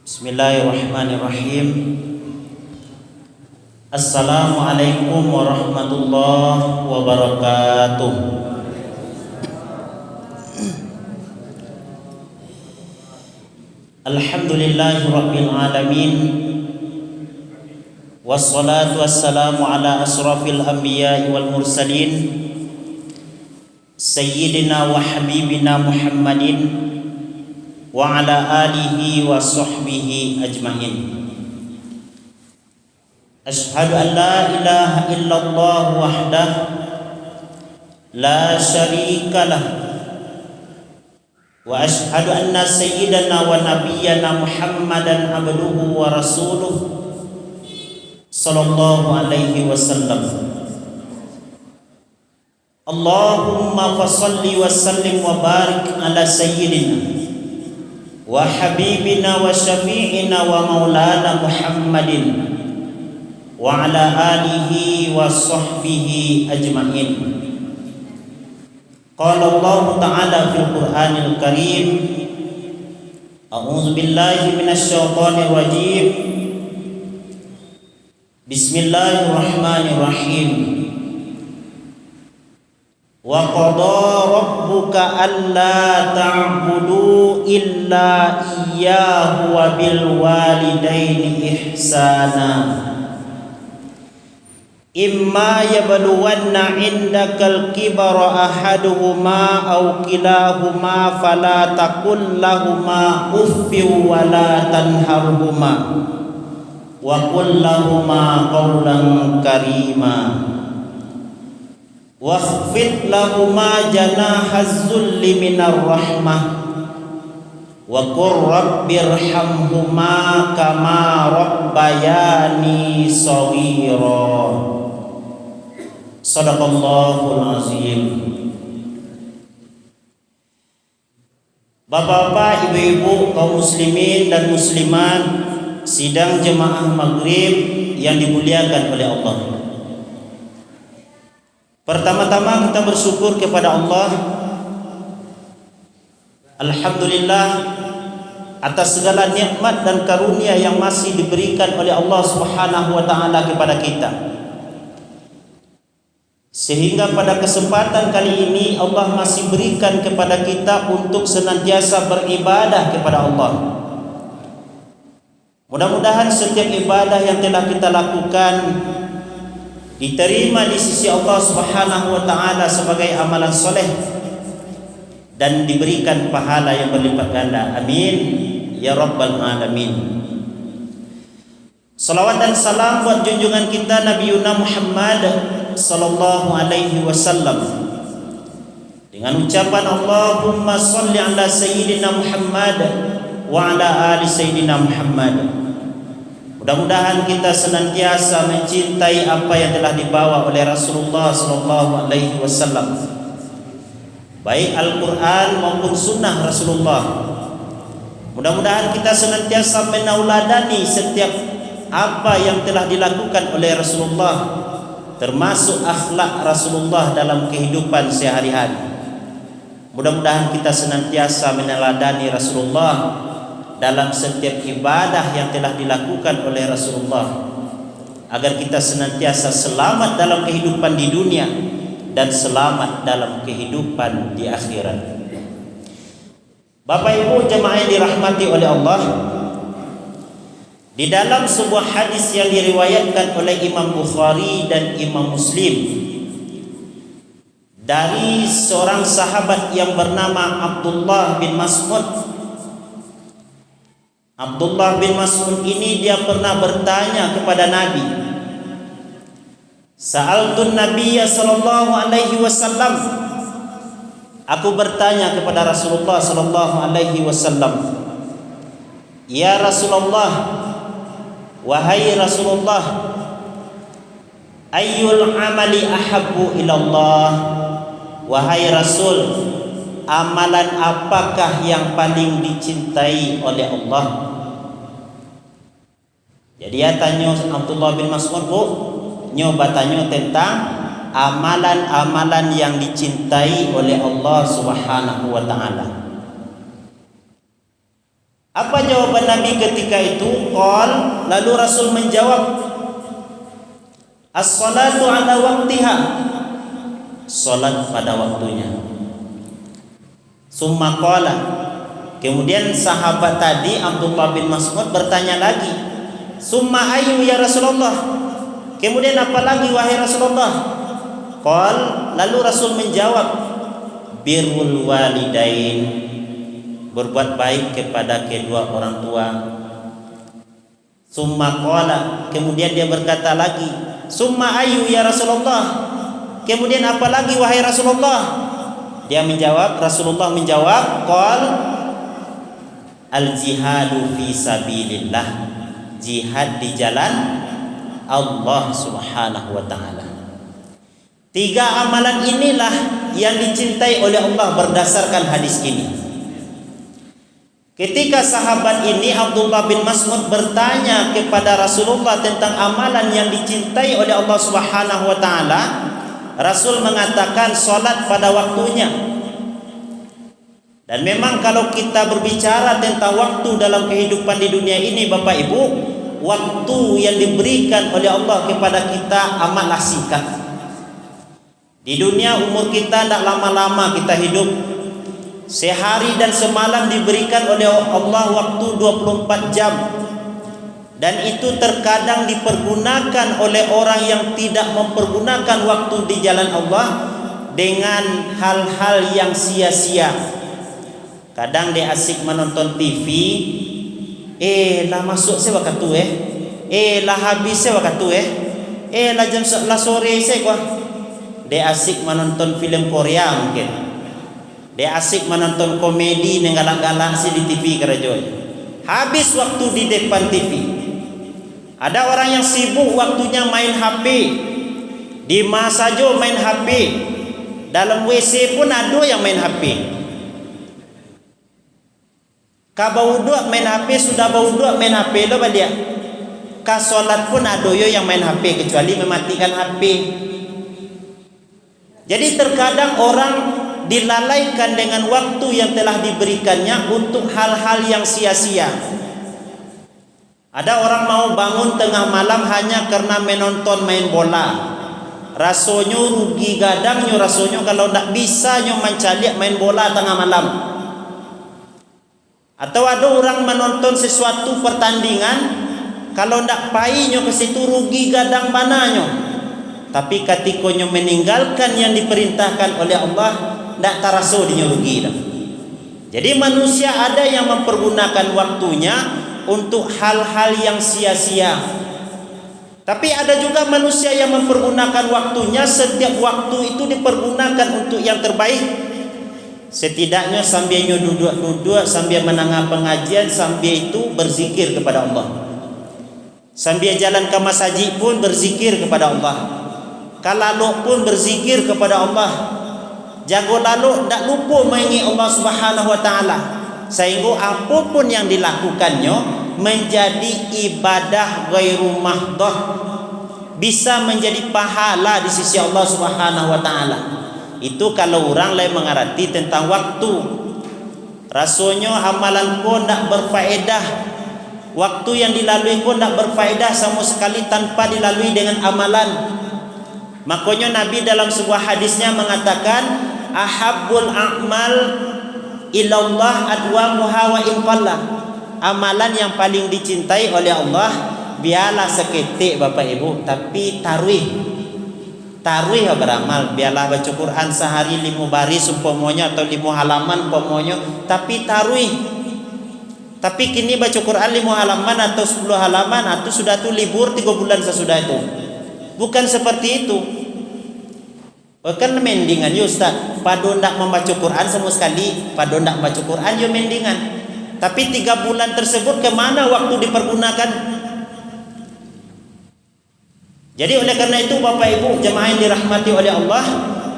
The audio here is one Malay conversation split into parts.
Bismillahirrahmanirrahim. Assalamualaikum warahmatullahi wabarakatuh. Alhamdulillahi rabbil alamin. Wassalatu wassalamu ala asrafil anbiya'i wal mursalin, sayyidina wa habibina Muhammadin wa ala alihi wa sahbihi ajma'in. Ashhadu an la ilaha illallah wahdah la syarika lah, wa ashhadu anna sayyidana wa nabiyyana Muhammadan abduhu wa rasuluh sallallahu alaihi wasallam. Allahumma fasalli wa sallim wa barik ala sayyidina wa habibina wa syafi'ina wa maulana Muhammadin wa ala alihi wa sahbihi ajma'in. Qala Allah ta'ala fil Qur'anil Karim, a'udzu billahi minasy syaithanir rajim. Bismillahirrahmanirrahim. Wa qada rabbuka alla ta'budu illa iyyahu wa bil walidaini ihsana. Imma yablughanna 'indakal kibara ahaduhuma aw kilahuma fala taqul lahumā uffin wa la tanharhumā wa qul lahumā qawlan karīmā. Wakhfid lahuma janahaz zulli minar rahmah wa qur rabbirhamhuma kama rabbayani shaghira. Shadaqallahul azim. Bapak-bapak, ibu-ibu, kaum muslimin dan muslimat sidang jemaah maghrib yang dimuliakan oleh Allah. Pertama-tama kita bersyukur kepada Allah, alhamdulillah atas segala nikmat dan karunia yang masih diberikan oleh Allah Subhanahu wa taala kepada kita. Sehingga pada kesempatan kali ini Allah masih berikan kepada kita untuk senantiasa beribadah kepada Allah. Mudah-mudahan setiap ibadah yang telah kita lakukan diterima di sisi Allah Subhanahu wa taala sebagai amalan soleh dan diberikan pahala yang berlipat ganda. Amin ya rabbal alamin. Salawat dan salam buat junjungan kita Nabi Muhammad sallallahu alaihi wasallam dengan ucapan Allahumma shalli ala sayyidina Muhammad wa ala ali sayyidina Muhammad. Mudah-mudahan kita senantiasa mencintai apa yang telah dibawa oleh Rasulullah sallallahu alaihi wasallam, baik Al-Qur'an maupun sunnah Rasulullah. Mudah-mudahan kita senantiasa menauladani setiap apa yang telah dilakukan oleh Rasulullah, termasuk akhlak Rasulullah dalam kehidupan sehari-hari. Mudah-mudahan kita senantiasa meneladani Rasulullah dalam setiap ibadah yang telah dilakukan oleh Rasulullah, agar kita senantiasa selamat dalam kehidupan di dunia dan selamat dalam kehidupan di akhirat. Bapak Ibu jemaah yang dirahmati oleh Allah, di dalam sebuah hadis yang diriwayatkan oleh Imam Bukhari dan Imam Muslim dari seorang sahabat yang bernama Abdullah bin Mas'ud. Abdullah bin Mas'ud ini dia pernah bertanya kepada Nabi. Sa'altun Nabiyya sallallahu alaihi wasallam. Aku bertanya kepada Rasulullah sallallahu alaihi wasallam, ya Rasulullah, wahai Rasulullah, ayyul amali ahabbu ilallah. Wahai Rasul, amalan apakah yang paling dicintai oleh Allah? Jadi ya tanya Abdullah bin Mas'ud, nyoba tanya tentang amalan-amalan yang dicintai oleh Allah Subhanahu wa taala. Apa jawaban Nabi ketika itu? Lalu Rasul menjawab, as-salatu ala waktiha, salat pada waktunya. Summa qala, kemudian sahabat tadi Abdullah bin Mas'ud bertanya lagi, summa ayu ya Rasulullah, kemudian apa lagi wahai Rasulullah? Lalu Rasul menjawab, birrul walidain, berbuat baik kepada kedua orang tua. Summa qala, kemudian dia berkata lagi, summa ayu ya Rasulullah, kemudian apa lagi wahai Rasulullah? Rasulullah menjawab, al jihadu fi sabilillah, jihad di jalan Allah Subhanahu wa taala. 3 amalan inilah yang dicintai oleh Allah berdasarkan hadis ini. Ketika sahabat ini Abdullah bin Mas'ud bertanya kepada Rasulullah tentang amalan yang dicintai oleh Allah Subhanahu wa taala, Rasul mengatakan salat pada waktunya. Dan memang kalau kita berbicara tentang waktu dalam kehidupan di dunia ini, Bapak Ibu, waktu yang diberikan oleh Allah kepada kita amatlah singkat. Di dunia umur kita tidak lama-lama kita hidup. Sehari dan semalam diberikan oleh Allah waktu 24 jam. Dan itu terkadang dipergunakan oleh orang yang tidak mempergunakan waktu di jalan Allah dengan hal-hal yang sia-sia. Kadang dia asik menonton TV, lah masuk saya waktu lah habis saya waktu lah jam lah sore saya kuah. Dia asik menonton film Korea mungkin. Dia asik menonton komedi yang galak-galak di TV kerajaan. Habis waktu di depan TV. Ada orang yang sibuk waktunya main HP. Di masa saja main HP. Dalam WC pun ada yang main HP. Ka bau dua main HP, sudah bau dua main HP lo dia. Ka solat pun ada yang main HP kecuali mematikan HP. Jadi terkadang orang dilalaikan dengan waktu yang telah diberikannya untuk hal-hal yang sia-sia. Ada orang mau bangun tengah malam hanya karena menonton main bola. Rasanya rugi gadangnya, rasanya kalau tak bisa nyo mencari main bola tengah malam. Atau ada orang menonton sesuatu pertandingan, kalau tak painyo ke situ rugi gadang mananya. Tapi ketika nyo meninggalkan yang diperintahkan oleh Allah, tak terasa dia rugi dah. Jadi manusia ada yang mempergunakan waktunya untuk hal-hal yang sia-sia. Tapi ada juga manusia yang mempergunakan waktunya, setiap waktu itu dipergunakan untuk yang terbaik. Setidaknya sambil nyo duduk-duduk, sambil menengah pengajian, sambil itu berzikir kepada Allah. Sambil jalan ke masjid pun berzikir kepada Allah. Kalau pun berzikir kepada Allah. Jago lalu tak lupa mengingat Allah Subhanahu wa taala. Sehingga apapun yang dilakukannya menjadi ibadah ghairu mahdah, bisa menjadi pahala di sisi Allah Subhanahu wa taala. Itu kalau orang lain mengerti tentang waktu. Rasanya amalan pun tak berfaedah. Waktu yang dilalui pun tak berfaedah sama sekali tanpa dilalui dengan amalan. Makanya Nabi dalam sebuah hadisnya mengatakan, ahabbul a'mal ilallah adwamuha wa in qalla. Amalan yang paling dicintai oleh Allah biarlah seketik Bapak Ibu, tapi taruih beramal. Biarlah baca Quran sehari 5 baris umpamanya atau 5 halaman umpamanya, tapi taruih. Tapi kini baca Quran 5 halaman atau 10 halaman atau sudah tu libur 3 bulan sesudah itu. Bukan seperti itu. Kan mendingan ya Ustaz, padu ndak membaca Quran sama sekali, padu ndak baca Quran ya mendingan. Tapi 3 bulan tersebut kemana waktu dipergunakan? Jadi oleh karena itu Bapak Ibu jemaah yang dirahmati oleh Allah,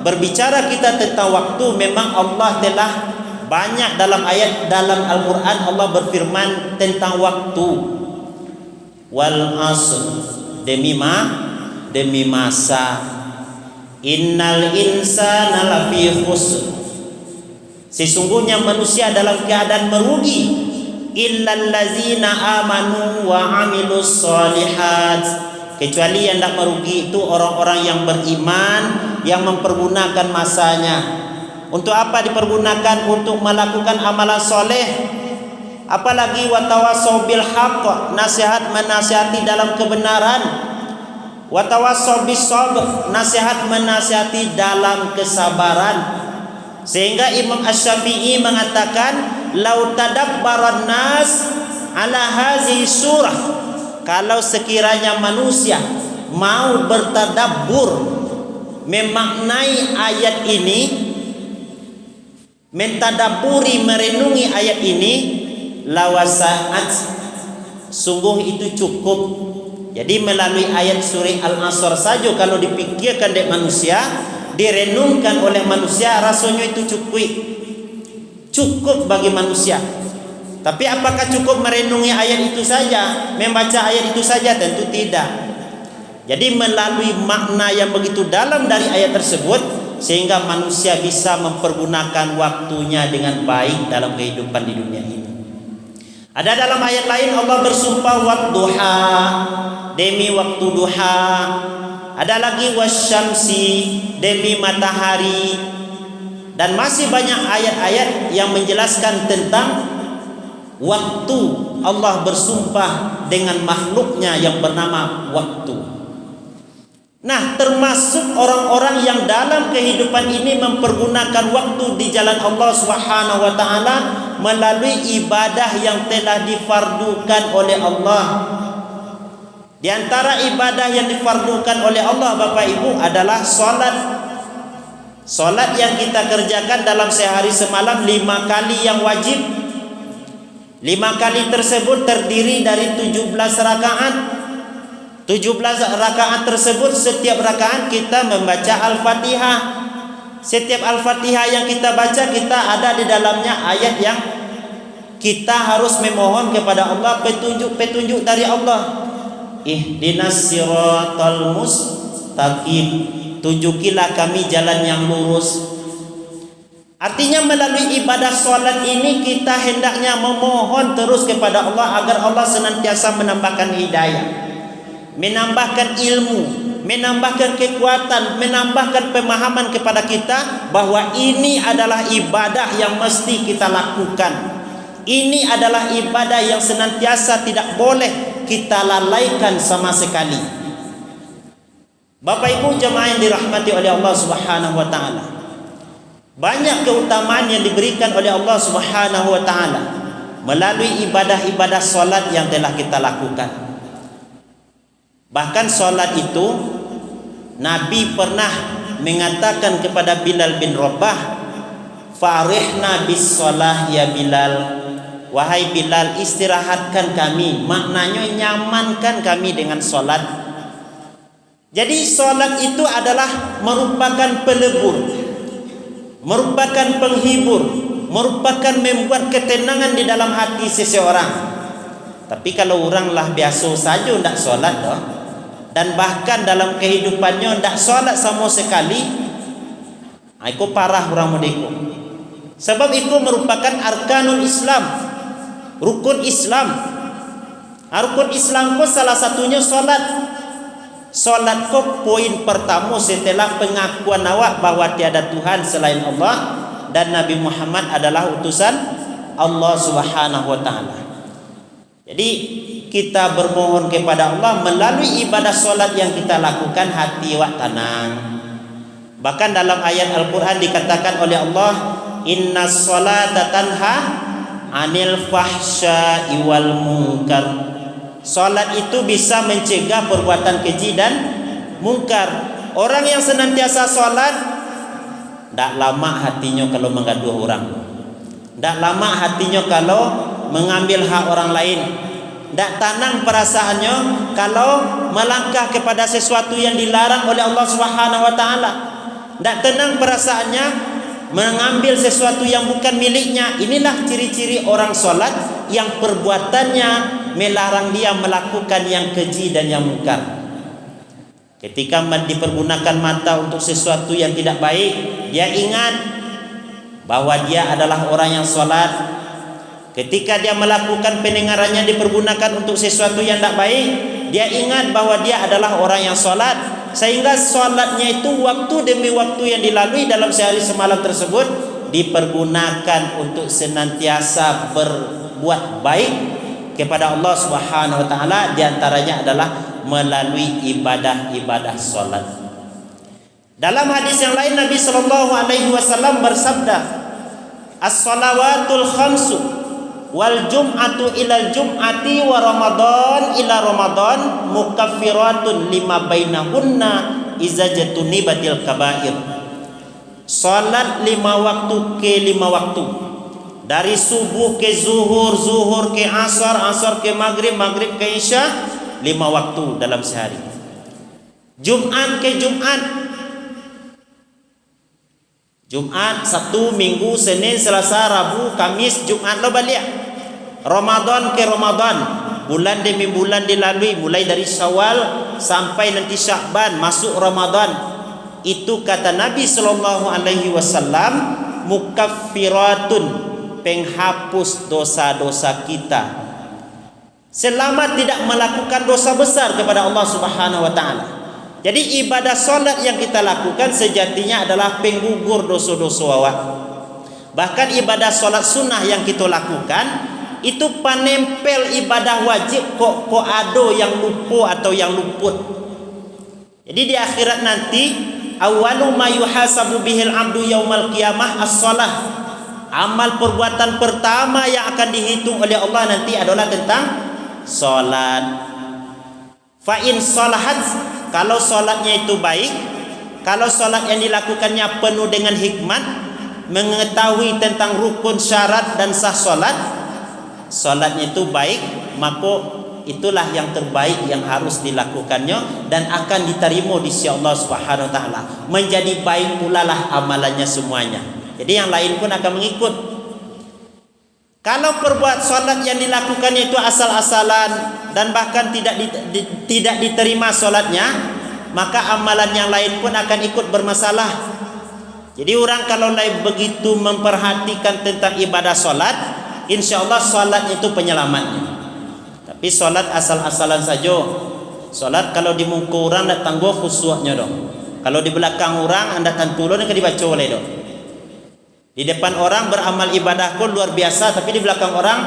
berbicara kita tentang waktu, memang Allah telah banyak dalam ayat dalam Al-Quran Allah berfirman tentang waktu. Wal asr, demi masa. Innal insana lafi khusr, sesungguhnya manusia dalam keadaan merugi. illal ladzina amanu wa amilus solihat, kecuali yang tidak merugi itu orang-orang yang beriman, yang mempergunakan masanya. Untuk apa dipergunakan? Untuk melakukan amalan soleh. Apalagi watawassaw bil haqq, nasihat menasihati dalam kebenaran. Watawassaw bis sabr, nasihat menasihati dalam kesabaran. Sehingga Imam Asy-Syafi'i mengatakan, lau tadabbaran nas ala hazihi surah, kalau sekiranya manusia mau bertadabbur, memaknai ayat ini, mentadaburi, merenungi ayat ini, lawasaat, sungguh itu cukup. Jadi melalui ayat surah Al-Asr saja kalau dipikirkan oleh manusia, direnungkan oleh manusia, rasanya itu cukup bagi manusia. Tapi apakah cukup merenungi ayat itu saja, membaca ayat itu saja? Tentu tidak. Jadi melalui makna yang begitu dalam dari ayat tersebut, sehingga manusia bisa mempergunakan waktunya dengan baik dalam kehidupan di dunia ini. Ada dalam ayat lain Allah bersumpah wadduha, demi waktu duha. Ada lagi wasyamsi, demi matahari. Dan masih banyak ayat-ayat yang menjelaskan tentang waktu. Allah bersumpah dengan makhluknya yang bernama waktu. Nah, termasuk orang-orang yang dalam kehidupan ini mempergunakan waktu di jalan Allah Subhanahu wa taala melalui ibadah yang telah difardukan oleh Allah. Di antara ibadah yang difardukan oleh Allah, Bapak Ibu, adalah salat. Salat yang kita kerjakan dalam sehari semalam 5 kali yang wajib. 5 kali tersebut terdiri dari 17 rakaat. 17 rakaat tersebut, setiap rakaat kita membaca Al-Fatihah. Setiap Al-Fatihah yang kita baca, kita ada di dalamnya ayat yang kita harus memohon kepada Allah petunjuk dari Allah. Ihdinas siratal mustaqim, tunjukilah kami jalan yang lurus. Artinya melalui ibadah salat ini kita hendaknya memohon terus kepada Allah agar Allah senantiasa menambahkan hidayah, menambahkan ilmu, menambahkan kekuatan, menambahkan pemahaman kepada kita bahwa ini adalah ibadah yang mesti kita lakukan. Ini adalah ibadah yang senantiasa tidak boleh kita lalaikan sama sekali. Bapak Ibu jemaah yang dirahmati oleh Allah Subhanahu wa taala, banyak keutamaan yang diberikan oleh Allah Subhanahu wa taala melalui ibadah-ibadah salat yang telah kita lakukan. Bahkan salat itu Nabi pernah mengatakan kepada Bilal bin Rabah, "Farihna bis shalah ya Bilal." Wahai Bilal, istirahatkan kami, maknanya nyamankan kami dengan salat. Jadi salat itu adalah merupakan pelebur, merupakan penghibur, merupakan membuat ketenangan di dalam hati seseorang. Tapi kalau orang lah biasa saja tidak salat doh, dan bahkan dalam kehidupannya tidak salat sama sekali, itu parah orang mudiku. Sebab itu merupakan arkanul Islam, rukun Islam. Rukun Islam ko salah satunya salat. Salat ko poin pertama setelah pengakuan awak bahwa tiada Tuhan selain Allah dan Nabi Muhammad adalah utusan Allah Subhanahu wa taala. Jadi kita bermohon kepada Allah melalui ibadah salat yang kita lakukan, hati awak tenang. Bahkan dalam ayat Al-Qur'an dikatakan oleh Allah, "Innas salata tanha 'anil fahsya'i wal munkar." Salat itu bisa mencegah perbuatan keji dan mungkar. Orang yang senantiasa salat, tidak lama hatinya kalau menggaduh orang, tidak lama hatinya kalau mengambil hak orang lain, tidak tenang perasaannya kalau melangkah kepada sesuatu yang dilarang oleh Allah Subhanahu wa taala, tidak tenang perasaannya mengambil sesuatu yang bukan miliknya. Inilah ciri-ciri orang salat yang perbuatannya melarang dia melakukan yang keji dan yang mungkar. Ketika dipergunakan mata untuk sesuatu yang tidak baik, dia ingat bahwa dia adalah orang yang salat. Ketika dia melakukan pendengarannya dipergunakan untuk sesuatu yang tidak baik, dia ingat bahwa dia adalah orang yang solat, sehingga solatnya itu waktu demi waktu yang dilalui dalam sehari semalam tersebut dipergunakan untuk senantiasa berbuat baik kepada Allah Subhanahu wa taala, di antaranya adalah melalui ibadah-ibadah solat. Dalam hadis yang lain Nabi sallallahu alaihi wasallam bersabda, "As-shalawatul khamsu wal jum'atu ilal jum'ati wa ramadan ila ramadan mukaffiratun lima bainahunna iza jatunibatil kabair." Salat 5 waktu ke 5 waktu, dari subuh ke zuhur, zuhur ke asar, asar ke maghrib, maghrib ke isya, 5 waktu dalam sehari. Jumat ke Jumat, Jumat, Sabtu, Minggu, Senin, Selasa, Rabu, Kamis, Jumat lo balik. Ramadan ke Ramadan, bulan demi bulan dilalui, mulai dari Syawal sampai nanti Sya'ban masuk Ramadan. Itu kata Nabi sallallahu alaihi wasallam, mukaffiratun, penghapus dosa-dosa kita selama tidak melakukan dosa besar kepada Allah Subhanahu wa taala. Jadi ibadah solat yang kita lakukan sejatinya adalah penggugur dosa-dosa awak. Bahkan ibadah solat sunnah yang kita lakukan itu panempel ibadah wajib kok ado yang lupa atau yang luput. Jadi di akhirat nanti awwalu ma yuhasabu bihil abdu yaumal qiyamah as-shalah. Amal perbuatan pertama yang akan dihitung oleh Allah nanti adalah tentang salat. Fa in salahat, kalau salatnya itu baik, kalau salat yang dilakukannya penuh dengan hikmat, mengetahui tentang rukun, syarat dan sah salat, salatnya itu baik, maka itulah yang terbaik yang harus dilakukannya dan akan diterima di sisi Allah Subhanahu wa taala. Menjadi baik pula lah amalannya semuanya. Jadi yang lain pun akan mengikut. Kalau perbuat solat yang dilakukannya itu asal-asalan dan bahkan tidak diterima solatnya, maka amalan yang lain pun akan ikut bermasalah. Jadi orang kalau begitu memperhatikan tentang ibadah solat, insya-Allah solat itu penyelamatnya. Tapi solat asal-asalan saja. Solat kalau di muka orang nak tangguh khusyuknya dong. Kalau di belakang orang anda tantulun yang dibaca oleh dong. Di depan orang beramal ibadah pun luar biasa, tapi di belakang orang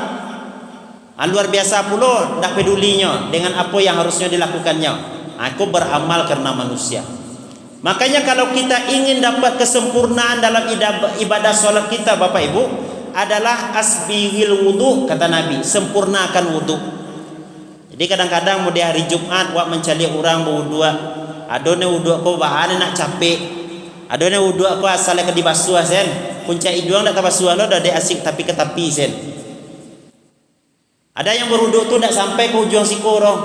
luar biasa pula, tak pedulinya dengan apa yang harusnya dilakukannya. Aku beramal karena manusia. Makanya kalau kita ingin dapat kesempurnaan dalam ibadah solat kita, Bapak Ibu, adalah asbihil wudu, kata Nabi, sempurnakan wudu. Jadi kadang-kadang mau di hari Jumat wak mencari orang berwudu, adone wudu aku bahan nak capek, adone wudu aku asalnya ke dibasuh sen. Puncak iduang nak basuh lo dah asik tapi ke tepi sen. Ada yang berwudu tu tak sampai ke ujung siku orang.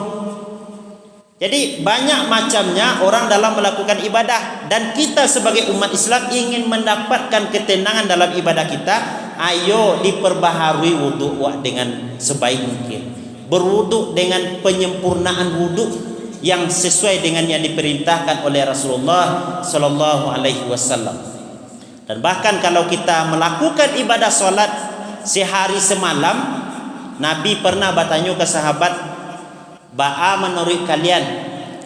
Jadi banyak macamnya orang dalam melakukan ibadah, dan kita sebagai umat Islam ingin mendapatkan ketenangan dalam ibadah kita. Ayo diperbaharui wudu dengan sebaik mungkin. Berwudu dengan penyempurnaan wudu yang sesuai dengan yang diperintahkan oleh Rasulullah sallallahu alaihi wasallam. Dan bahkan kalau kita melakukan ibadah solat sehari semalam, Nabi pernah bertanya ke sahabat, ba'a menurut kalian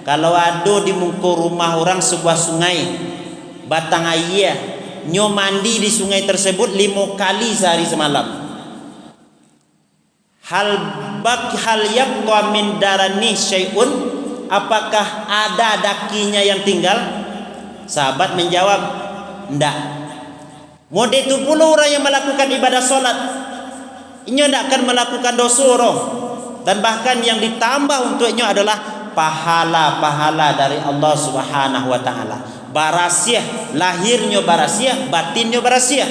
kalau ada di muka rumah orang sebuah sungai batang air, nyo mandi di sungai tersebut 5 kali sehari semalam, hal yabqa min darani syai'un, apakah ada dakinya yang tinggal? Sahabat menjawab, ndak. Model itu pula orang yang melakukan ibadah solat, ini tidak akan melakukan dosa roh, dan bahkan yang ditambah untuknya adalah pahala-pahala dari Allah Subhanahu wa taala. Barasiah, lahirnya barasiah, batinnya barasiah.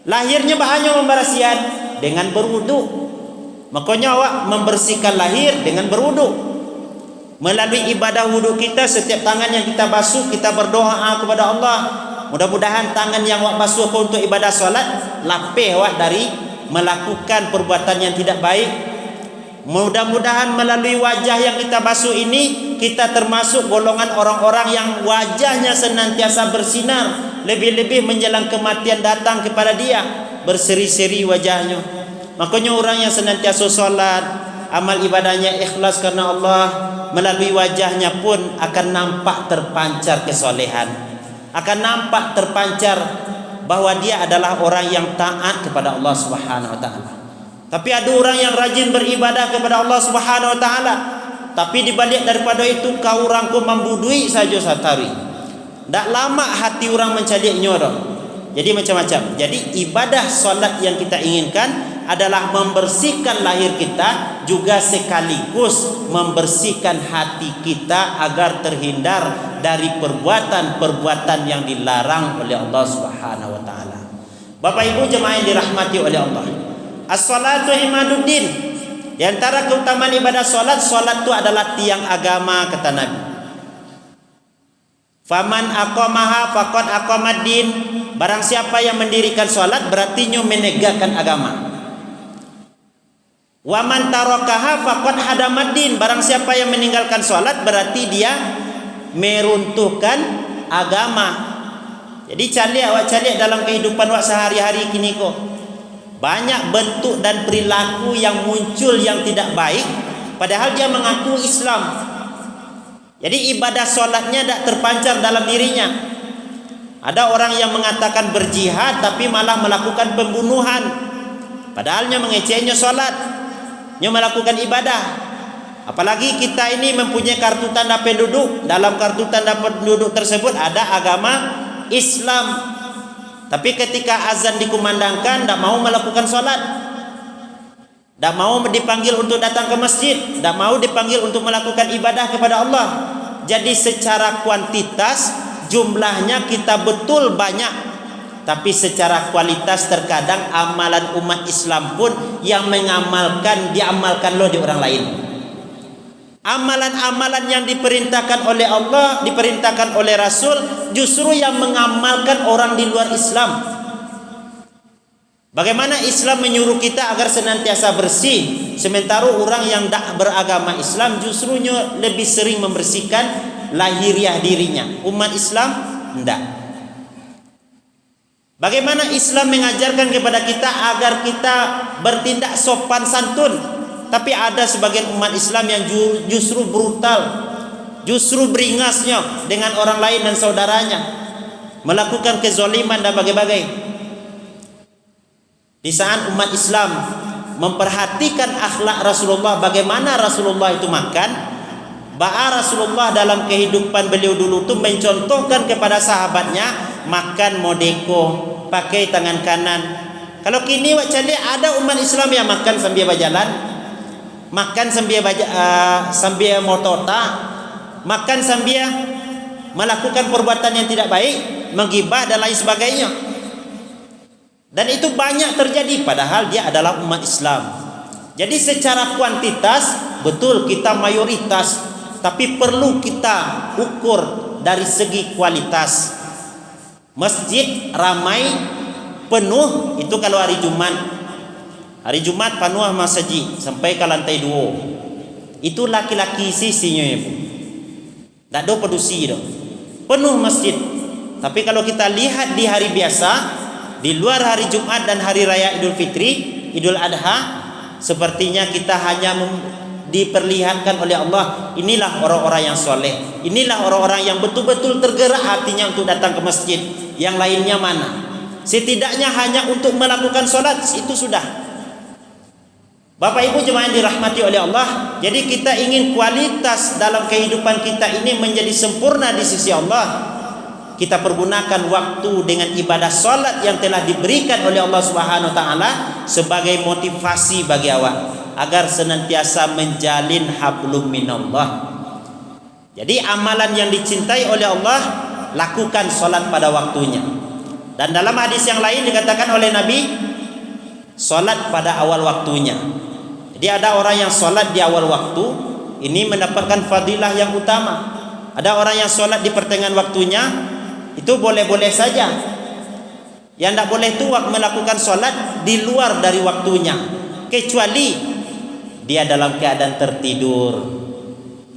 Lahirnya hanya membarasiah dengan berwudu. Makanya awak membersihkan lahir dengan berwudu. Melalui ibadah wudu kita, setiap tangan yang kita basuh, kita berdoa kepada Allah. Mudah-mudahan tangan yang awak basuh untuk ibadah solat lapih awak dari melakukan perbuatan yang tidak baik. Mudah-mudahan melalui wajah yang kita basuh ini, kita termasuk golongan orang-orang yang wajahnya senantiasa bersinar, lebih-lebih menjelang kematian datang kepada dia, berseri-seri wajahnya. Makanya orang yang senantiasa solat, amal ibadahnya ikhlas karena Allah, melalui wajahnya pun akan nampak terpancar kesolehan, akan nampak terpancar bahwa dia adalah orang yang taat kepada Allah Subhanahu wa taala. Tapi ada orang yang rajin beribadah kepada Allah Subhanahu wa taala, tapi dibalik daripada itu kau orang ku membudui saja satari. Tak lama hati orang mencadiknya dah. Jadi macam-macam. Jadi ibadah solat yang kita inginkan adalah membersihkan lahir kita, juga sekaligus membersihkan hati kita agar terhindar dari perbuatan-perbuatan yang dilarang oleh Allah Subhanahu wa taala. Bapak Ibu jemaah yang dirahmati oleh Allah. As-salatu imaduddin. Di antara keutamaan ibadah solat, solat itu adalah tiang agama kata Nabi. Faman aqamaha faqad aqamaddin. Barang siapa yang mendirikan solat berarti nyo menegakkan agama. Waman tarakaha faqad hadamaddin. Barang siapa yang meninggalkan solat berarti dia meruntuhkan agama. Jadi awak cari dalam kehidupan awak sehari-hari kini kok banyak bentuk dan perilaku yang muncul yang tidak baik, padahal dia mengaku Islam. Jadi ibadah solatnya tidak terpancar dalam dirinya. Ada orang yang mengatakan berjihad tapi malah melakukan pembunuhan, padahalnya mengecehnya solat, nya melakukan ibadah. Apalagi kita ini mempunyai kartu tanda penduduk. Dalam kartu tanda penduduk tersebut ada agama Islam, tapi ketika azan dikumandangkan tidak mau melakukan solat, tidak mau dipanggil untuk datang ke masjid, tidak mau dipanggil untuk melakukan ibadah kepada Allah. Jadi secara kuantitas jumlahnya kita betul banyak, tapi secara kualitas terkadang amalan umat Islam pun yang mengamalkan diamalkan loh di orang lain. Amalan-amalan yang diperintahkan oleh Allah, diperintahkan oleh Rasul, justru yang mengamalkan orang di luar Islam. Bagaimana Islam menyuruh kita agar senantiasa bersih, sementara orang yang tak beragama Islam justru lebih sering membersihkan lahiriah dirinya. Umat Islam tidak. Bagaimana Islam mengajarkan kepada kita agar kita bertindak sopan santun, tapi ada sebagian umat Islam yang justru brutal, justru beringasnya dengan orang lain dan saudaranya, melakukan kezaliman dan bagai-bagai. Di saat umat Islam memperhatikan akhlak Rasulullah, bagaimana Rasulullah itu makan, bahwa Rasulullah dalam kehidupan beliau dulu itu mencontohkan kepada sahabatnya makan modeko, pakai tangan kanan. Kalau kini wacana ada umat Islam yang makan sambil berjalan, makan sambil motota, makan sambil melakukan perbuatan yang tidak baik, menggibah dan lain sebagainya. Dan itu banyak terjadi padahal dia adalah umat Islam. Jadi secara kuantitas betul kita mayoritas, tapi perlu kita ukur dari segi kualitas. Masjid ramai penuh itu kalau hari Jumat. Hari Jumat penuh masjid sampai ke lantai 2. Itu laki-laki sisinya ya, Bu. Tak ada produksi dah. Penuh masjid. Tapi kalau kita lihat di hari biasa, di luar hari Jumat dan hari raya Idul Fitri, Idul Adha, sepertinya kita hanya diperlihatkan oleh Allah, inilah orang-orang yang soleh, inilah orang-orang yang betul-betul tergerak hatinya untuk datang ke masjid. Yang lainnya mana? Setidaknya hanya untuk melakukan solat itu sudah. Bapak Ibu jemaah yang dirahmati oleh Allah, jadi kita ingin kualitas dalam kehidupan kita ini menjadi sempurna di sisi Allah. Kita pergunakan waktu dengan ibadah solat yang telah diberikan oleh Allah Subhanahu wa taala sebagai motivasi bagi awak agar senantiasa menjalin hablum minallah. Jadi amalan yang dicintai oleh Allah, lakukan solat pada waktunya. Dan dalam hadis yang lain dikatakan oleh Nabi, solat pada awal waktunya. Jadi ada orang yang solat di awal waktu, ini mendapatkan fadilah yang utama. Ada orang yang solat di pertengahan waktunya, itu boleh-boleh saja. Yang tidak boleh itu melakukan solat di luar dari waktunya, kecuali dia dalam keadaan tertidur.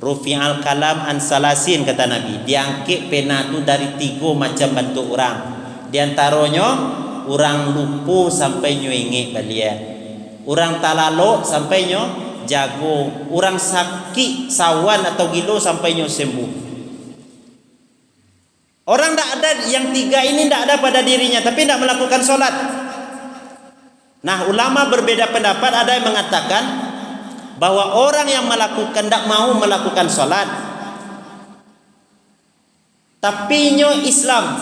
Rufi'al kalam an salasin kata Nabi, diangkit pena itu dari 3 macam bentuk orang. Di antaranya orang lupa sampai nyuingi balik. Orang talalok sampai nyo jago, orang sakit sawan atau gilo sampai nyo sembuh. Orang tidak ada yang tiga ini, tidak ada pada dirinya, tapi tidak melakukan solat. Nah, ulama berbeda pendapat. Ada yang mengatakan bahwa orang yang melakukan, tidak mau melakukan solat, tapi nyo Islam,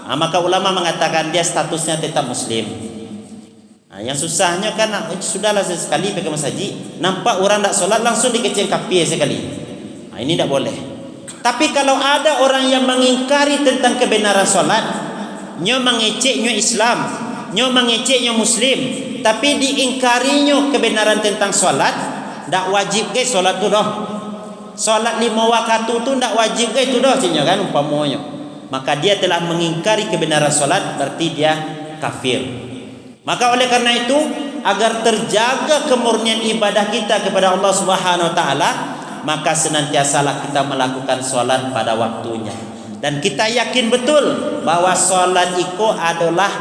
maka ulama mengatakan dia statusnya tetap Muslim. Yang susahnya kan sudahlah sekali pergi masjid, nampak orang tak solat langsung dikecil kafir sekali. Ini tidak boleh. Tapi kalau ada orang yang mengingkari tentang kebenaran solat, nyo mengecek nyo Islam, nyo mengecek nyo Muslim, tapi diingkari nyo kebenaran tentang solat, tak wajib ke solat tu dah. Solat 5 waktu tu tak wajib ke tu dah, caknya kan umpamanya. Maka dia telah mengingkari kebenaran solat, berarti dia kafir. Maka oleh karena itu, agar terjaga kemurnian ibadah kita kepada Allah Subhanahu wa taala, maka senantiasalah kita melakukan solat pada waktunya. Dan kita yakin betul bahwa solat itu adalah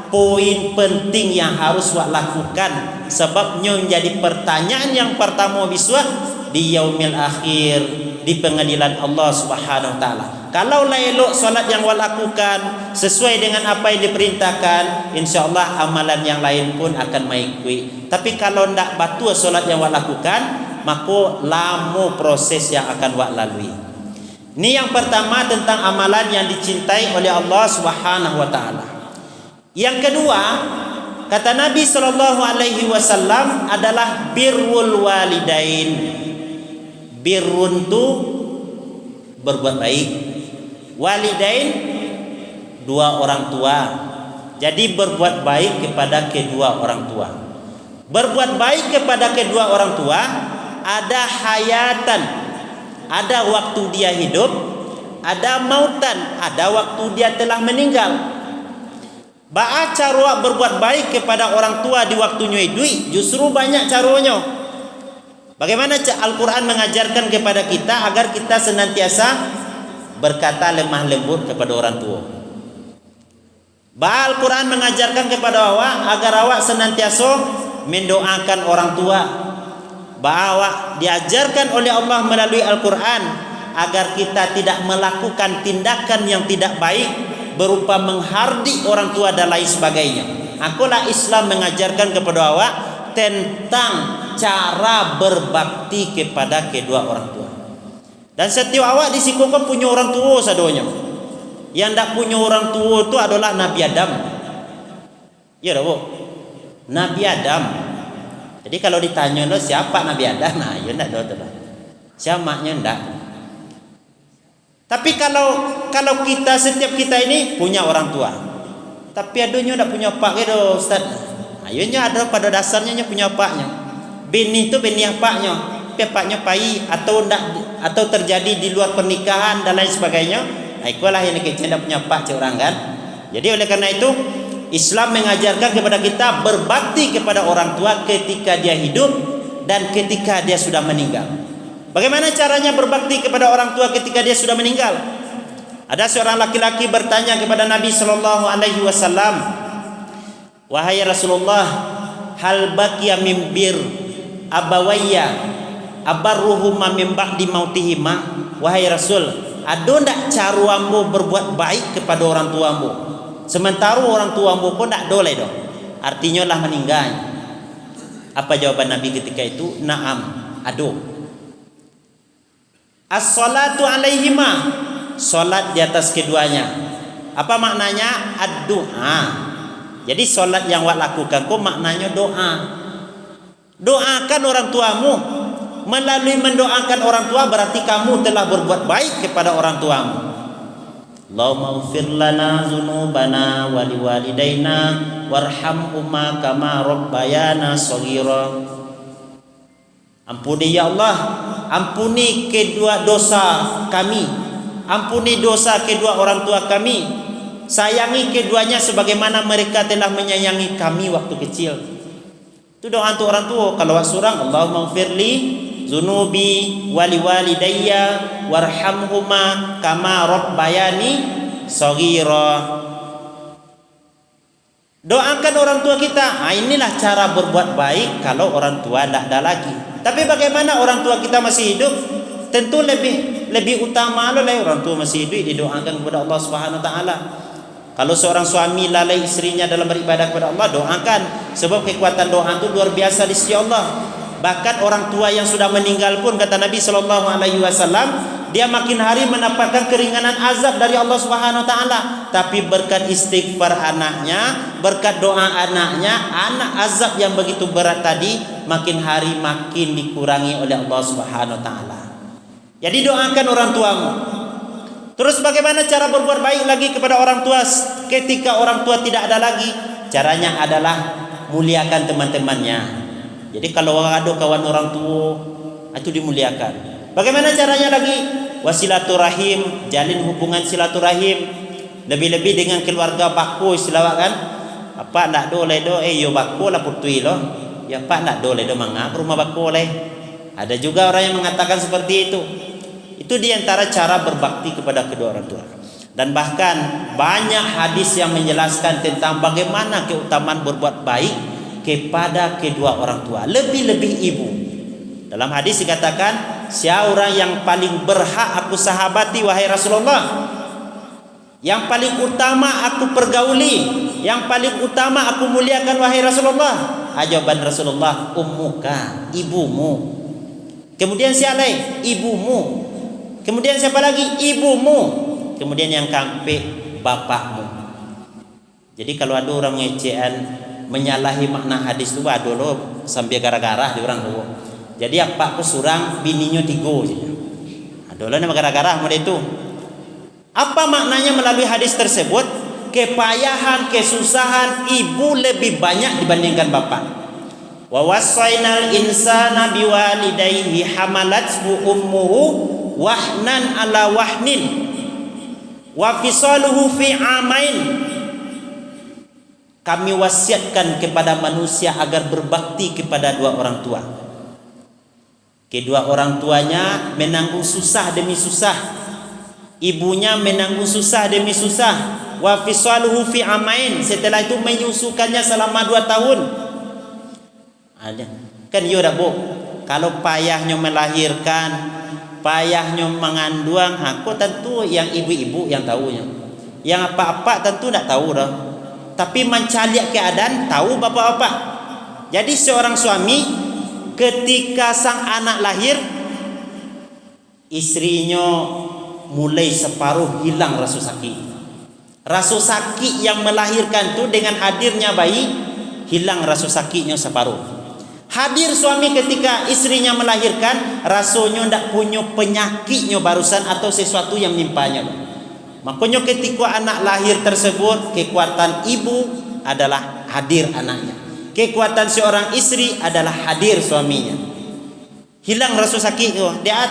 poin penting yang harus wak lakukan, sebabnya menjadi pertanyaan yang pertama biswa di yaumil akhir, di pengadilan Allah Subhanahu wa taala. Kalau elok solat yang wak lakukan sesuai dengan apa yang diperintahkan, insyaallah amalan yang lain pun akan mengikuti. Tapi kalau ndak batu solat yang wak lakukan, maka lama proses yang akan wak lalui. Ini yang pertama tentang amalan yang dicintai oleh Allah Subhanahu wa taala. Yang kedua, kata Nabi sallallahu alaihi wasallam adalah birrul walidain. Birrun tu berbuat baik. Walidain, dua orang tua. Jadi berbuat baik kepada kedua orang tua. Berbuat baik kepada kedua orang tua ada hayatan, ada waktu dia hidup, ada mautan, ada waktu dia telah meninggal. Ba'a cara berbuat baik kepada orang tua di waktunya hidup justru banyak caranya. Bagaimana Al-Quran mengajarkan kepada kita agar kita senantiasa berkata lemah lembut kepada orang tua. Ba'a Al-Quran mengajarkan kepada awak agar awak senantiasa mendoakan orang tua. Bahwa diajarkan oleh Allah melalui Al-Quran agar kita tidak melakukan tindakan yang tidak baik berupa menghardik orang tua dan lain sebagainya. Akulah Islam mengajarkan kepada awak tentang cara berbakti kepada kedua orang tua. Dan setiap awak di siku kan punya orang tua sadonya. Yang tak punya orang tua itu adalah Nabi Adam. Ya dah, Bu. Nabi Adam. Jadi kalau ditanya lo siapa Nabi Adam, nah ya ndak tahu lah. Siapanya ndak. Tapi kalau kita setiap kita ini punya orang tua, tapi adanya ndak punya pak gitu, Ustaz. Ayonya ada pada dasarnya punya paknya. Bini itu bini apanya, paknya pai atau ndak, atau terjadi di luar pernikahan dan lain sebagainya. Nah, itulah yang kita ndak punya pak orang kan. Jadi oleh karena itu Islam mengajarkan kepada kita berbakti kepada orang tua ketika dia hidup dan ketika dia sudah meninggal. Bagaimana caranya berbakti kepada orang tua ketika dia sudah meninggal? Ada seorang laki-laki bertanya kepada Nabi sallallahu alaihi wasallam, "Wahai Rasulullah, hal baqiya min bir abawayya abarruhuma min ba'di mautihima?" Wahai Rasul, ada ndak cara ambo berbuat baik kepada orang tuamu sementara orang tuamu pun tak boleh dah, artinya lah meninggal? Apa jawaban Nabi ketika itu? Naam, aduh. As-salatu alaihima, solat di atas keduanya. Apa maknanya? Ad-doa. Jadi solat yang awak lakukan kok maknanya doa. Doakan orang tuamu. Melalui mendoakan orang tua berarti kamu telah berbuat baik kepada orang tuamu. Allahumma ighfir lana dzunubana wa liwalidayna warhamhuma kama rabbayana shaghira. Ampuni ya Allah, ampuni kedua dosa kami, ampuni dosa kedua orang tua kami, sayangi keduanya sebagaimana mereka telah menyayangi kami waktu kecil. Itu doa untuk orang tua. Kalau surang Allahumma ighfirli dzunubi wa liwalidayya warhamhuma kama rabbayani shaghira. Doakan orang tua kita. Inilah cara berbuat baik kalau orang tua tidak ada lagi. Tapi bagaimana orang tua kita masih hidup? Tentu lebih utama lah orang tua masih hidup didoakan kepada Allah Subhanahu Wa Taala. Kalau seorang suami lalai istrinya dalam beribadah kepada Allah, doakan. Sebab kekuatan doa itu luar biasa di sisi Allah. Bahkan orang tua yang sudah meninggal pun, kata Nabi SAW, dia makin hari mendapatkan keringanan azab dari Allah Subhanahu Wa Taala. Tapi berkat istighfar anaknya, berkat doa anaknya, anak azab yang begitu berat tadi makin hari makin dikurangi oleh Allah Subhanahu Wa Taala. Jadi doakan orang tuamu. Terus bagaimana cara berbuat baik lagi kepada orang tua ketika orang tua tidak ada lagi? Caranya adalah muliakan teman-temannya. Jadi kalau ada kawan orang tua itu dimuliakan. Bagaimana caranya lagi? Wasilaturahim, jalin hubungan silaturahim. Lebih-lebih dengan keluarga bakku istilah kan. Apa nak dole do yo bakku lah putui lo. Ya pak nak dole do mangap rumah bakku leh. Ada juga orang yang mengatakan seperti itu. Itu di antara cara berbakti kepada kedua orang tua. Dan bahkan banyak hadis yang menjelaskan tentang bagaimana keutamaan berbuat baik kepada kedua orang tua, lebih-lebih ibu. Dalam hadis dikatakan, siapa orang yang paling berhak aku sahabati wahai Rasulullah, yang paling utama aku pergauli, yang paling utama aku muliakan wahai Rasulullah? Jawaban Rasulullah, ummuka, ibumu. Kemudian siapa lagi? Ibumu. Kemudian siapa lagi? Ibumu. Kemudian yang keempat, bapakmu. Jadi kalau ada orang ngecean menyalahi makna hadis itu, ada lo sampai gara-gara di orang tu. Jadi apa aku surang bininya tigo. Ada lo nama gara-gara model itu. Apa maknanya melalui hadis tersebut? Kepayahan, kesusahan ibu lebih banyak dibandingkan bapak. Wa wasainal insana biwalidayhi hamalathu ummuhu wahnan ala wahnin wa fisaluhu fi amain. Kami wasiatkan kepada manusia agar berbakti kepada dua orang tua. Kedua orang tuanya menanggung susah demi susah. Ibunya menanggung susah demi susah. Wa fisaluhu fi amain. Setelah itu menyusukannya selama 2 tahun. Ada kan yo dah bu. Kalau payahnya melahirkan, payahnya mengandung, aku tentu yang ibu-ibu yang tahunya. Yang apa-apa tentu tak tahu dah. Tapi mencari keadaan tahu bapak-bapak. Jadi seorang suami ketika sang anak lahir, istrinya mulai separuh hilang rasa sakit. Rasa sakit yang melahirkan tu dengan hadirnya bayi, hilang rasa sakitnya separuh. Hadir suami ketika istrinya melahirkan, rasanya tidak punya penyakitnya barusan atau sesuatu yang menimpanya. Makanya ketika anak lahir tersebut, kekuatan ibu adalah hadir anaknya. Kekuatan seorang istri adalah hadir suaminya. Hilang rasa sakit tu, dia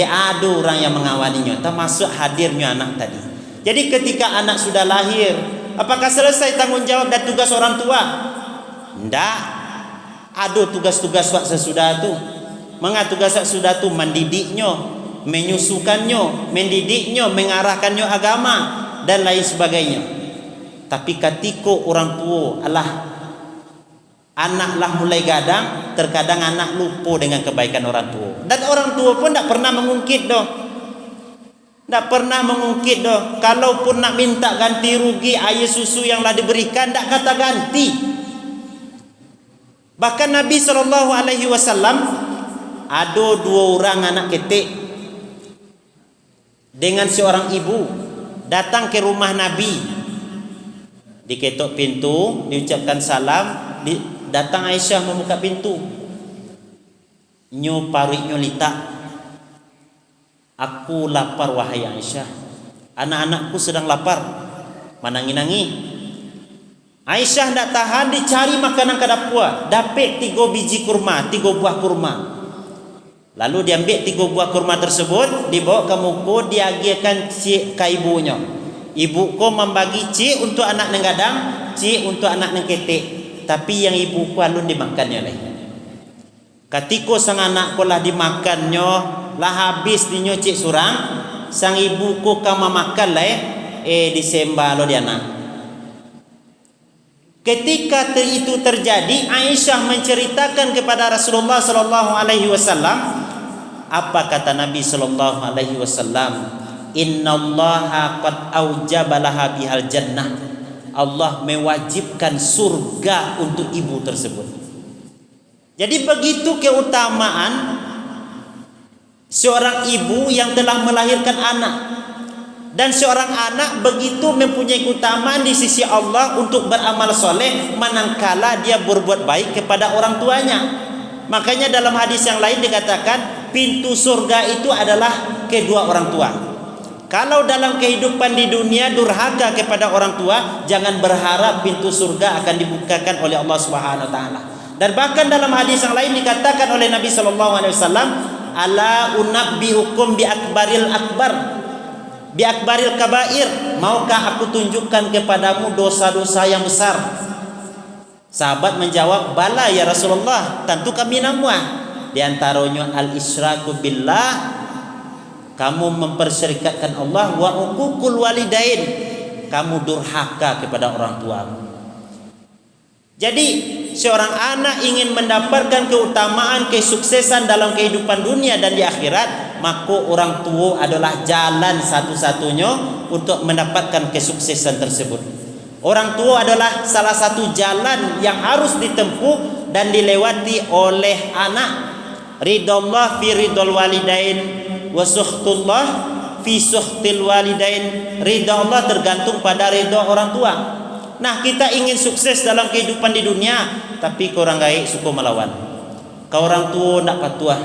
ada orang yang mengawalinya, termasuk hadirnya anak tadi. Jadi ketika anak sudah lahir, apakah selesai tanggung jawab dan tugas orang tua? Tidak. Ada tugas-tugas sesudah tu. Mengapa tugas sesudah tu? Mendidiknya, menyusukannya, mendidiknya, mengarahkannya agama dan lain sebagainya. Tapi ketika orang tua anaklah mulai gadang, terkadang anak lupa dengan kebaikan orang tua. Dan orang tua pun tak pernah mengungkit dah. Tak pernah mengungkit dah. Kalaupun nak minta ganti rugi air susu yang lah diberikan, tak kata ganti. Bahkan Nabi SAW ada 2 orang anak ketik dengan seorang ibu datang ke rumah Nabi. Diketok pintu, diucapkan salam, datang Aisyah membuka pintu. Nyo parik nyo litak. Aku lapar wahai Aisyah. Anak-anakku sedang lapar. Manangi-nangi. Aisyah tak tahan, dicari makanan ke dapur. Dapat 3 biji kurma, 3 buah kurma. Lalu diambil 3 buah kurma tersebut, dibawa ke muka, diagihkan cik ke ibunya. Ibu ko membagi cik untuk anak nenggadang, cik untuk anak nengketik. Tapi yang ibu ko alun dimakannya leh. Ketika sang anak ko lah dimakannya, lah habis dinyo cik surang, sang ibu ko kama makan leh, disembah lo dia anak. Ketika itu terjadi, Aisyah menceritakan kepada Rasulullah sallallahu alaihi wasallam, apa kata Nabi sallallahu alaihi wasallam? Innallaha qad aujaba laha bihal jannah. Allah mewajibkan surga untuk ibu tersebut. Jadi begitu keutamaan seorang ibu yang telah melahirkan anak. Dan seorang anak begitu mempunyai keutamaan di sisi Allah untuk beramal soleh manakala dia berbuat baik kepada orang tuanya. Makanya dalam hadis yang lain dikatakan pintu surga itu adalah kedua orang tua. Kalau dalam kehidupan di dunia durhaka kepada orang tua, jangan berharap pintu surga akan dibukakan oleh Allah Subhanahu wa taala. Dan bahkan dalam hadis yang lain dikatakan oleh Nabi sallallahu alaihi wasallam, ala unabbiukum bi akbaril akbar, bi akbaril kabair, maukah aku tunjukkan kepadamu dosa-dosa yang besar? Sahabat menjawab, bala ya Rasulullah, tentu kami nampak. Di antaranya al-isyraku billah, kamu memperserikatkan Allah, wa uququl walidain, kamu durhaka kepada orang tuamu. Jadi seorang anak ingin mendapatkan keutamaan, kesuksesan dalam kehidupan dunia dan di akhirat, maka orang tua adalah jalan satu-satunya untuk mendapatkan kesuksesan tersebut. Orang tua adalah salah satu jalan yang harus ditempuh dan dilewati oleh anak. Ridallah fi ridal walidain wa sukhtullah fi sukhtil walidain. Ridha Allah tergantung pada ridha orang tua. Nah, kita ingin sukses dalam kehidupan di dunia, tapi korang gaik suka melawan. Kau orang tua nak patuah.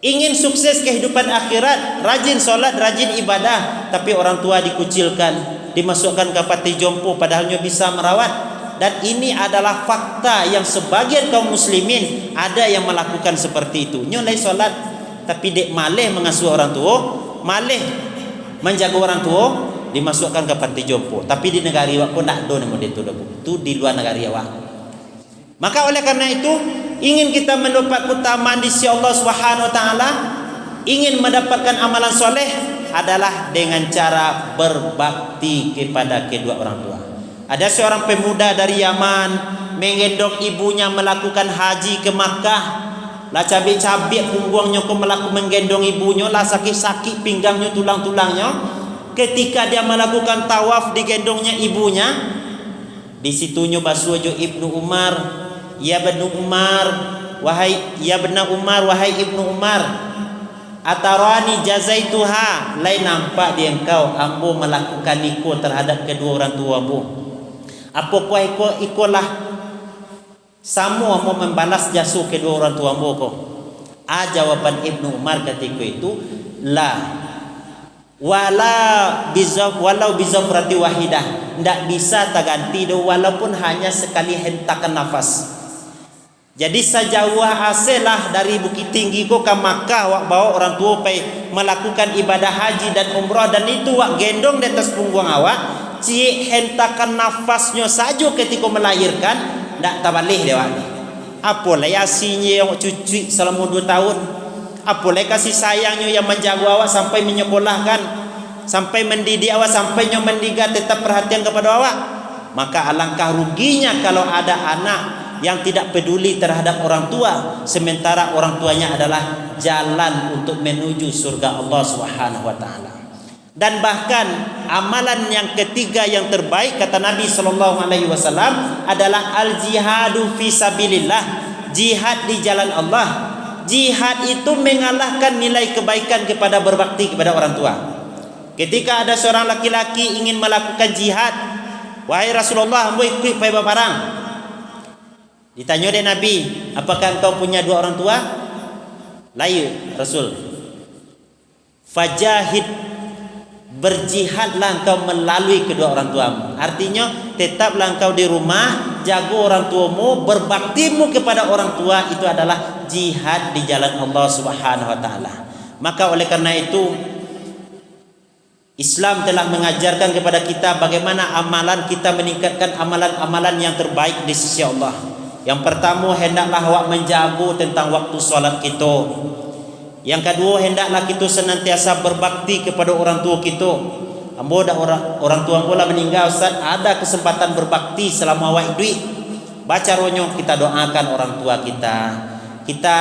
Ingin sukses kehidupan akhirat, rajin solat, rajin ibadah, tapi orang tua dikucilkan, dimasukkan ke panti jompo padahalnya bisa merawat. Dan ini adalah fakta yang sebagian kaum muslimin ada yang melakukan seperti itu. Nyolai solat, tapi dek malih mengasuh orang tua, malih menjaga orang tua, dimasukkan ke panti jompo. Tapi di negara awak pun tak ada nama itu dah. Itu di luar negara awak. Maka oleh karena itu, ingin kita mendapat keutamaan di sisi Allah Subhanahu wa taala, ingin mendapatkan amalan soleh adalah dengan cara berbakti kepada kedua orang tua. Ada seorang pemuda dari Yaman menggendong ibunya melakukan haji ke Makkah. Lah cabik-cabik punggungnya ko menggendong ibunya, lah sakit-sakit pinggangnya, tulang-tulangnya. Ketika dia melakukan tawaf digendongnya ibunya, di situnya basuh Ibnu Umar, ya Ibnu Umar, wahai ya Ibnu Umar, wahai Ibnu Umar, atarani jazaituha, lain nampak di engkau ambo melakukan iko terhadap kedua orang tuamu. Apa kau ikolah sama mau membalas jasa kedua orang tuamu ko? Jawaban Ibnu Umar ketika itu, la walau bizafrati wahidah, tidak bisa terganti walaupun hanya sekali hentakan nafas. Jadi sejauh aselah dari Bukit Tinggi ko ke Makkah, wak bawa orang tua pergi melakukan ibadah haji dan umrah, dan itu wak gendong di atas punggung awak, cik hentakan nafasnya saja ketika melahirkan, tidak terbalik dia wak. Apalah yasinya yang cucu selama 2 tahun, apalah kasih sayangnya yang menjaga awak sampai menyekolahkan, sampai mendidik awak, sampai mendidik tetap perhatian kepada awak. Maka alangkah ruginya kalau ada anak yang tidak peduli terhadap orang tua, sementara orang tuanya adalah jalan untuk menuju surga Allah Subhanahu wa taala. Dan bahkan amalan yang ketiga yang terbaik kata Nabi sallallahu alaihi wasallam adalah al-jihadu fi sabilillah, jihad di jalan Allah. Jihad itu mengalahkan nilai kebaikan kepada berbakti kepada orang tua. Ketika ada seorang laki-laki ingin melakukan jihad, wahai Rasulullah, ambo ikut pai barang. Ditanya oleh Nabi, apakah engkau punya 2 orang tua? Layu Rasul. Fajahid, berjihadlah engkau melalui kedua orang tuamu. Artinya tetaplah engkau di rumah, jaga orang tuamu, berbaktimu kepada orang tua, itu adalah jihad di jalan Allah Subhanahu wa taala. Maka oleh karena itu Islam telah mengajarkan kepada kita bagaimana amalan kita meningkatkan amalan-amalan yang terbaik di sisi Allah. Yang pertama, hendaklah awak menjaga tentang waktu solat kita. Yang kedua, hendaklah kita senantiasa berbakti kepada orang tua kita. ambo dah orang tua ambo lah meninggal Ustaz, ada kesempatan berbakti selama awak hidup. Baca ronyo, kita doakan orang tua kita. Kita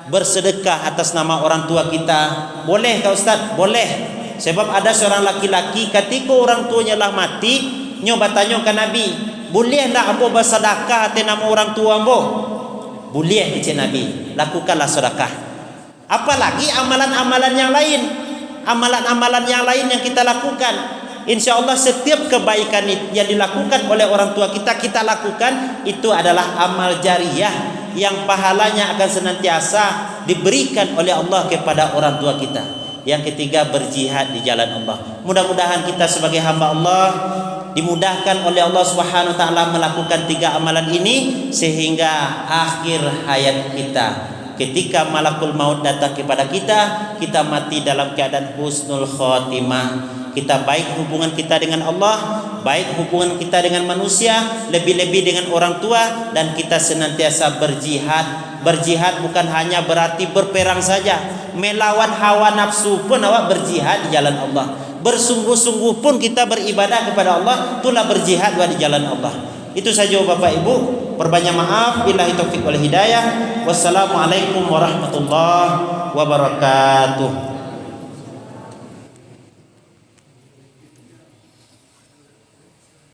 bersedekah atas nama orang tua kita. Boleh kah Ustaz? Boleh. Sebab ada seorang laki-laki ketika orang tuanya lah mati, nyo bertanya ke Nabi, boleh tak ambo bersedekah atas nama orang tua ambo? Boleh kata Nabi, lakukanlah sedekah. Apalagi amalan-amalan yang lain. Amalan-amalan yang lain yang kita lakukan, insya Allah setiap kebaikan yang dilakukan oleh orang tua kita, kita lakukan, itu adalah amal jariyah yang pahalanya akan senantiasa diberikan oleh Allah kepada orang tua kita. Yang ketiga, berjihad di jalan Allah. Mudah-mudahan kita sebagai hamba Allah dimudahkan oleh Allah Subhanahu wa taala melakukan 3 amalan ini, sehingga akhir hayat kita, ketika malakul maut datang kepada kita, kita mati dalam keadaan husnul khotimah. Kita baik hubungan kita dengan Allah, baik hubungan kita dengan manusia, lebih-lebih dengan orang tua, dan kita senantiasa berjihad. Berjihad bukan hanya berarti berperang saja, melawan hawa nafsu pun awak berjihad di jalan Allah. Bersungguh-sungguh pun kita beribadah kepada Allah, itulah berjihad di jalan Allah. Itu saja Bapak Ibu, perbanyak maaf, billahi taufik wal hidayah. Wassalamualaikum warahmatullahi wabarakatuh.